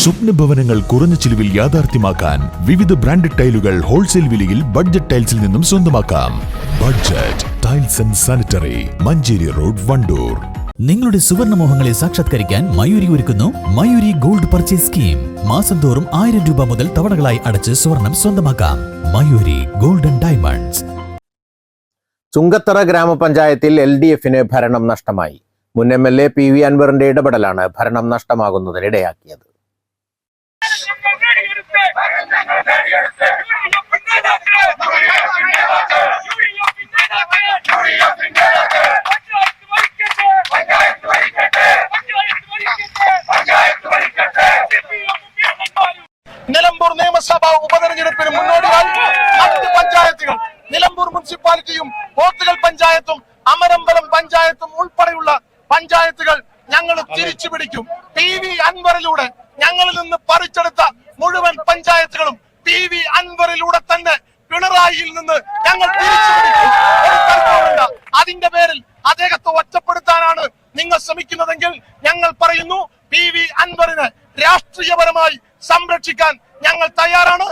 സ്വപ്ന ഭവനങ്ങൾ കുറഞ്ഞ ചിലവിൽ യാഥാർത്ഥ്യമാക്കാൻ വിവിധ ബ്രാൻഡഡ് ടൈലുകൾ ഹോൾസെയിൽ വിലയിൽ ബഡ്ജറ്റ് ടൈൽസിൽ നിന്നും സ്വന്തമാക്കാം. Budget tiles and sanitary, Manjeri road, Wandoor. നിങ്ങളുടെ സുവർണ്ണ മോഹങ്ങളെ സാക്ഷാത്കരിക്കാൻ മയൂരി ഒരുക്കുന്നു മയൂരി ഗോൾഡ് പർച്ചേസ് സ്കീം. മാസം തോറും 1000 രൂപ മുതൽ തവണകളായി അടച്ച് സ്വർണം സ്വന്തമാക്കാം. Mayuri golden diamonds. ചുങ്കത്തറ ഗ്രാമപഞ്ചായത്തിൽ LDF-ന് ഭരണം നഷ്ടമായി. മുൻ MLA PV അൻവറിന്റെ ഇടപെടലാണ് ഭരണം നഷ്ടമാകുന്നതിനിടയാക്കിയത്. നിലമ്പൂർ നിയമസഭാ ഉപതെരഞ്ഞെടുപ്പിന് മുന്നോടിയായി മറ്റ് പഞ്ചായത്തുകൾ, നിലമ്പൂർ മുനിസിപ്പാലിറ്റിയും പോത്തുകൽ പഞ്ചായത്തും അമരമ്പലം പഞ്ചായത്തും ഉൾപ്പെടെയുള്ള പഞ്ചായത്തുകൾ ഞങ്ങൾ തിരിച്ചു പിടിക്കും. PV അൻവറിലൂടെ ഞങ്ങളിൽ നിന്ന് പറിച്ചെടുത്ത മുഴുവൻ പഞ്ചായത്തുകളും PV അൻവറിലൂടെ തന്നെ പിണറായിയിൽ നിന്ന് ഞങ്ങൾ തിരിച്ചു പിടിക്കും. ഒരു തർക്കവുമില്ല. അതിന്റെ പേരിൽ അദ്ദേഹത്തെ ഒറ്റപ്പെടുത്താനാണ് നിങ്ങൾ ശ്രമിക്കുന്നതെങ്കിൽ ഞങ്ങൾ പറയുന്നു, PV അൻവറിനെ രാഷ്ട്രീയപരമായി സംരക്ഷിക്കാൻ ഞങ്ങൾ തയ്യാറാണ്.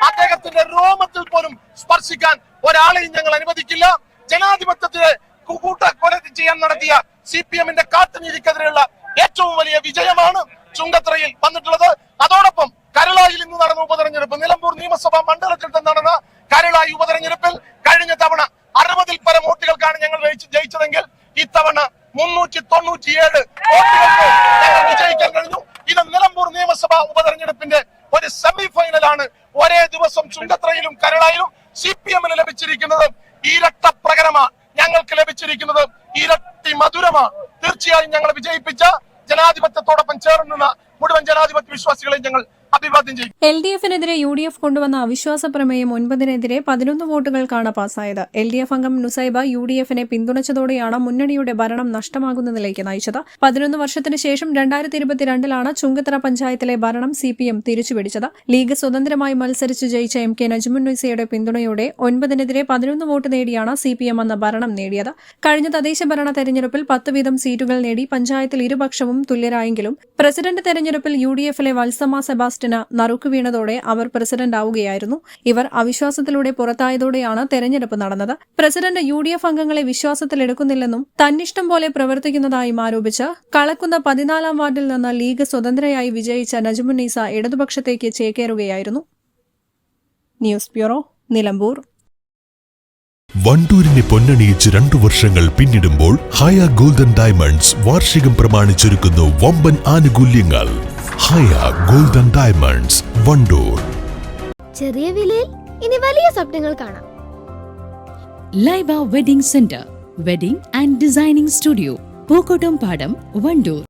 അദ്ദേഹത്തിന്റെ രോമത്തിൽ പോലും സ്പർശിക്കാൻ ഒരാളെയും ഞങ്ങൾ അനുവദിക്കില്ല. ജനാധിപത്യത്തിലെ കൂട്ടക്കൊല ചെയ്യാൻ നടത്തിയ CPM-ന്റെ കാട്ടുനീതിക്കെതിരെയുള്ള ഏറ്റവും വലിയ വിജയമാണ് ചുങ്കത്തറയിൽ വന്നിട്ടുള്ളത്. അതോടൊപ്പം കരളായിൽ ഇന്ന് നടന്ന ഉപതെരഞ്ഞെടുപ്പ്, നിലമ്പൂർ നിയമസഭാ മണ്ഡലത്തിൽ നടന്ന കരളായി ഉപതെരഞ്ഞെടുപ്പിൽ കഴിഞ്ഞ തവണ 60-ൽ പരം വോട്ടുകൾക്കാണ് ഞങ്ങൾ ജയിച്ചതെങ്കിൽ ഇത്തവണ 397 വോട്ടുകൾക്ക് ഞങ്ങൾ വിജയിക്കാൻ കഴിഞ്ഞു. ഇത് നിലമ്പൂർ നിയമസഭാ ഉപതെരഞ്ഞെടുപ്പിന്റെ ഒരു സെമി ഫൈനലാണ്. ഒരേ ദിവസം ചുങ്കത്തറയിലും കരളായിലും CPM-ന് ലഭിച്ചിരിക്കുന്നത് ഇരട്ട പ്രകടമാണ്. ഞങ്ങൾക്ക് ലഭിച്ചിരിക്കുന്നത് ഇരട്ടി മധുരമാണ്. തീർച്ചയായും ഞങ്ങൾ വിജയിപ്പിച്ച ജനാധിപത്യത്തോടൊപ്പം ചേർന്ന മുഴുവൻ ജനാധിപത്യ വിശ്വാസികളെയും ഞങ്ങൾ അഭിവാദ്യം ചെയ്യും. LDF-നെതിരെ UDF കൊണ്ടുവന്ന അവിശ്വാസ പ്രമേയം 9-നെതിരെ 11 വോട്ടുകൾക്കാണ് പാസായത്. LDF അംഗം നുസൈബ UDF-നെ പിന്തുണച്ചതോടെയാണ് മുന്നണിയുടെ ഭരണം നഷ്ടമാകുന്നതിലേക്ക് നയിച്ചത്. 11 വർഷത്തിന് ശേഷം 2022-ലാണ് ചുങ്കത്തറ പഞ്ചായത്തിലെ ഭരണം CPM തിരിച്ചുപിടിച്ചത്. ലീഗ് സ്വതന്ത്രമായി മത്സരിച്ച് ജയിച്ച MK നജ്മുന്നീസയുടെ പിന്തുണയോടെ 9-നെതിരെ 11 വോട്ട് നേടിയാണ് CPM അന്ന് ഭരണം നേടിയത്. കഴിഞ്ഞ തദ്ദേശ ഭരണ തെരഞ്ഞെടുപ്പിൽ 10 വീതം സീറ്റുകൾ നേടി പഞ്ചായത്തിൽ ഇരുപക്ഷവും തുല്യരായെങ്കിലും പ്രസിഡന്റ് തെരഞ്ഞെടുപ്പിൽ UDF-ലെ വത്സമ സെബാസ്റ്റ്യൻ നറുക്കു വീണതോടെ അവർ പ്രസിഡന്റ് ആവുകയായിരുന്നു. ഇവർ അവിശ്വാസത്തിലൂടെ പുറത്തായതോടെയാണ് തെരഞ്ഞെടുപ്പ് നടന്നത്. പ്രസിഡന്റ് UDF അംഗങ്ങളെ വിശ്വാസത്തിലെടുക്കുന്നില്ലെന്നും തന്നിഷ്ടം പോലെ പ്രവർത്തിക്കുന്നതായും ആരോപിച്ച് കളക്കുന്ന 14-ാം വാർഡിൽ നിന്ന് ലീഗ് സ്വതന്ത്രയായി വിജയിച്ച നജ്മുന്നീസ ഇടതുപക്ഷത്തേക്ക് ചേക്കേറുകയായിരുന്നു. News bureau, Nilambur. വണ്ടൂരിനെ പൊന്നണിയിച്ച് 2 വർഷങ്ങൾ പിന്നിടുമ്പോൾ ഹയ ഗോൾഡൻ ഡയമണ്ട്സ് വാർഷികം പ്രമാണിച്ചൊരുക്കുന്നു വമ്പൻ ആനുകൂല്യങ്ങൾ. ഹയ ഗോൾഡൻ ഡയമണ്ട്സ്, വണ്ടൂർ. ചെറിയ വിലയിൽ ഇനി വലിയ സ്വപ്നങ്ങൾ കാണാം. Laiba wedding centre, wedding and designing studio, Pookottam പാടം, വണ്ടൂർ.